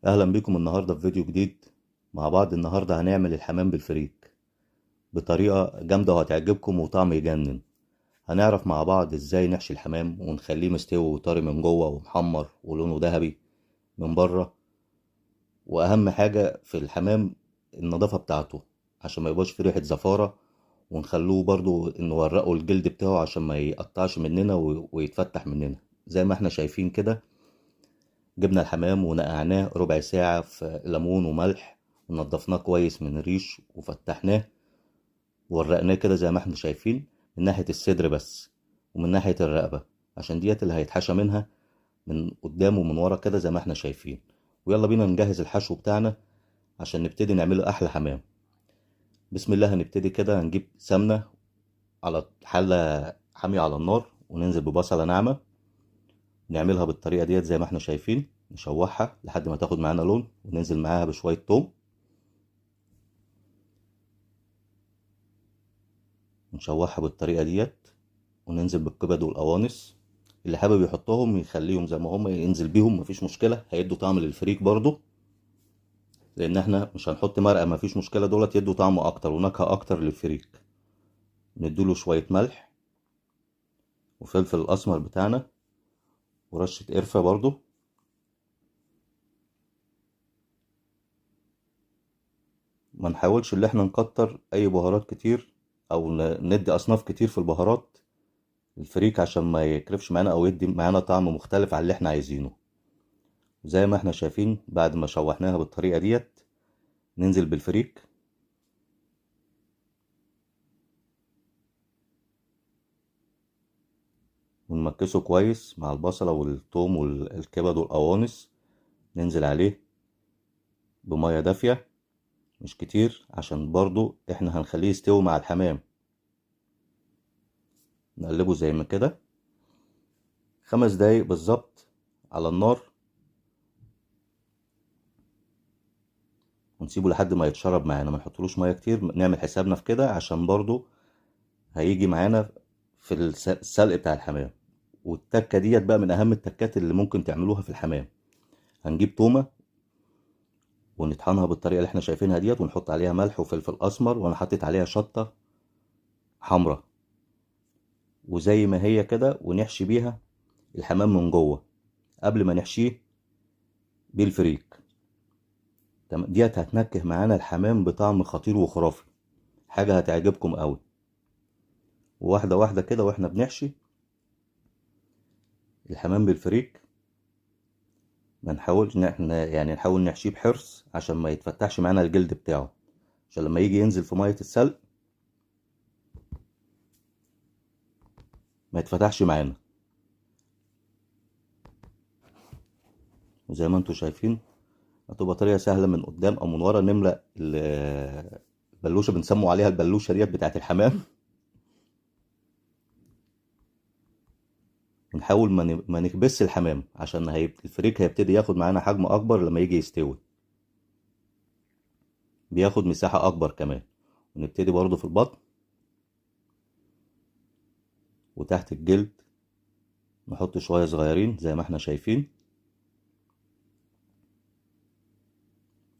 اهلا بيكم النهارده في فيديو جديد مع بعض. النهارده هنعمل الحمام بالفريك بطريقه جامده وهتعجبكم وطعم يجنن. هنعرف مع بعض ازاي نحشي الحمام ونخليه مستوي وطري من جوه ومحمر ولونه ذهبي من بره. واهم حاجه في الحمام النظافه بتاعته عشان ما يبقاش فيه ريحه زفاره، ونخلوه برضو نورقه الجلد بتاعه عشان ما يقطعش مننا ويتفتح مننا. زي ما احنا شايفين كده، جبنا الحمام ونقعناه ربع ساعة في ليمون وملح، ونضفناه كويس من الريش وفتحناه وورقناه كده زي ما احنا شايفين، من ناحية الصدر بس ومن ناحية الرقبة، عشان ديت اللي هيتحشى منها من قدام ومن ورا كده زي ما احنا شايفين. ويلا بينا نجهز الحشو بتاعنا عشان نبتدي نعمله أحلى حمام. بسم الله. هنبتدي كده، هنجيب سمنة على حلة حامية على النار، وننزل ببصلة ناعمة نعملها بالطريقة ديت زي ما احنا شايفين. نشوحها لحد ما تاخد معانا لون، وننزل معاها بشوية توم، نشوحها بالطريقة ديت، وننزل بالكبد والقوانص. اللي حابب يحطهم يخليهم زي ما هم، ينزل بيهم مفيش مشكلة، هيدوا طعم للفريك برضو. لان احنا مش هنحط مرقة مفيش مشكلة، دولت يدوا طعم اكتر ونكهة اكتر للفريك. نديله شوية ملح وفلفل الاسمر بتاعنا ورشة قرفة برضو. ما نحاولش ان احنا نكتر اي بهارات كتير او ندي اصناف كتير في البهارات الفريك عشان ما يكرفش معانا او يدي معانا طعم مختلف عن اللي احنا عايزينه. زي ما احنا شايفين بعد ما شوحناها بالطريقة ديت، ننزل بالفريك ونمكسه كويس مع البصلة والثوم والكبد والقوانص. ننزل عليه بمية دافية مش كتير عشان برضو احنا هنخليه يستوي مع الحمام. نقلبه زي ما كده 5 دقايق بالظبط على النار، ونسيبه لحد ما يتشرب معانا. ما نحطلوش مية كتير، نعمل حسابنا في كده عشان برضو هيجي معانا في السلق بتاع الحمام. والتكة ديت بقى من اهم التكات اللي ممكن تعملوها في الحمام. هنجيب تومة ونطحنها بالطريقة اللي احنا شايفينها ديت، ونحط عليها ملح وفلفل اسمر، وانا حطيت عليها شطة حمرا، وزي ما هي كده ونحشي بيها الحمام من جوه قبل ما نحشيه بالفريك. تمام، ديت هتنكه معانا الحمام بطعم خطير وخرافي، حاجة هتعجبكم قوي. واحدة واحدة كده واحنا بنحشي الحمام بالفريك، ما نحاولش ان احنا يعني نحاول نحشيه بحرص عشان ما يتفتحش معانا الجلد بتاعه، عشان لما يجي ينزل في مية السلق ما يتفتحش معانا. وزي ما انتوا شايفين هتبقى طريقة سهلة من قدام او من ورا. نملأ البلوشة، بنسموا عليها البلوشة ديت بتاعت الحمام. نحاول ما نكبس الحمام عشان الفريك هيبتدي ياخد معانا حجم اكبر لما يجي يستوي، بياخد مساحة اكبر كمان. ونبتدي برضو في البطن وتحت الجلد نحط شوية صغيرين زي ما احنا شايفين،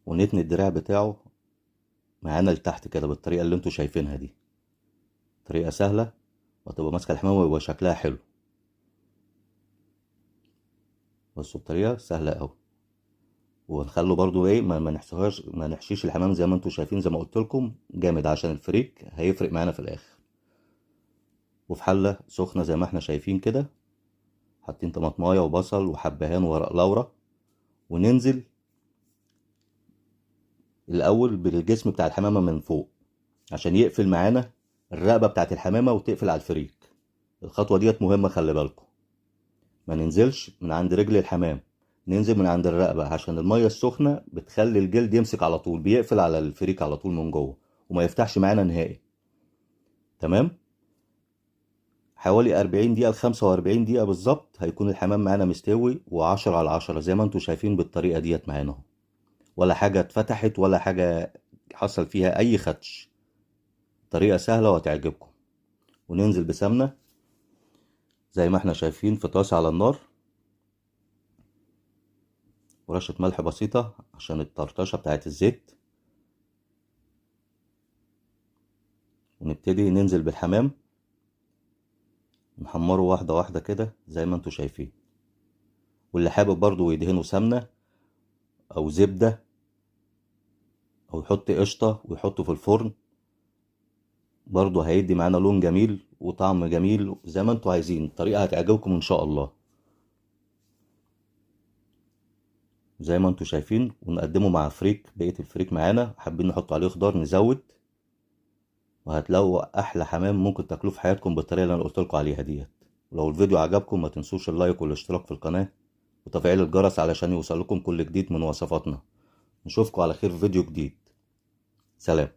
ونتني الدراع بتاعه معانا لتحت كده بالطريقة اللي انتوا شايفينها دي. طريقة سهلة وهتبقى ماسكة الحمام ويبقى شكلها حلو. بصوا الطريقة سهلة اوي. ونخلوا برضو ايه، ما نحشيش الحمام زي ما انتوا شايفين، زي ما قلت لكم جامد عشان الفريك هيفرق معانا في الاخر. وفي حلة سخنة زي ما احنا شايفين كده، حاطين طماطمايه وبصل وحبهان وورق لورا، وننزل الاول بالجسم بتاع الحمامه من فوق عشان يقفل معانا الرقبه بتاعت الحمامه وتقفل على الفريك. الخطوه ديت مهمه، خلي بالكم. ما ننزلش من عند رجل الحمام، ننزل من عند الرقبه عشان الميه السخنه بتخلي الجلد يمسك على طول، بيقفل على الفريك على طول من جوه وما يفتحش معانا نهائي. تمام. حوالي 40 دقيقة ل 45 دقيقة بالظبط هيكون الحمام معانا مستوي و10 على 10 زي ما انتوا شايفين بالطريقة ديت معانا اهو. ولا حاجة اتفتحت ولا حاجة حصل فيها أي خدش. طريقة سهلة وهتعجبكم. وننزل بسمنة زي ما احنا شايفين في طاسة على النار، ورشة ملح بسيطة عشان الطرطشة بتاعت الزيت. ونبتدي ننزل بالحمام نحمره واحدة واحدة كده زي ما انتوا شايفين. واللي حابب برضو يدهنه سمنة او زبدة او يحط قشطة ويحطه في الفرن، برضو هيدي معانا لون جميل وطعم جميل زي ما انتوا عايزين. الطريقة هتعجبكم ان شاء الله زي ما انتوا شايفين. ونقدمه مع فريك، بقية الفريك معانا حابين نحط عليه خضار نزود، وهتلاقوا احلى حمام ممكن تاكلوه في حياتكم بالطريقة اللي انا قلتلكوا عليها ديت. ولو الفيديو عجبكم ما تنسوش اللايك والاشتراك في القناة وتفعيل الجرس علشان يوصلكم كل جديد من وصفاتنا. نشوفكم على خير في فيديو جديد. سلام.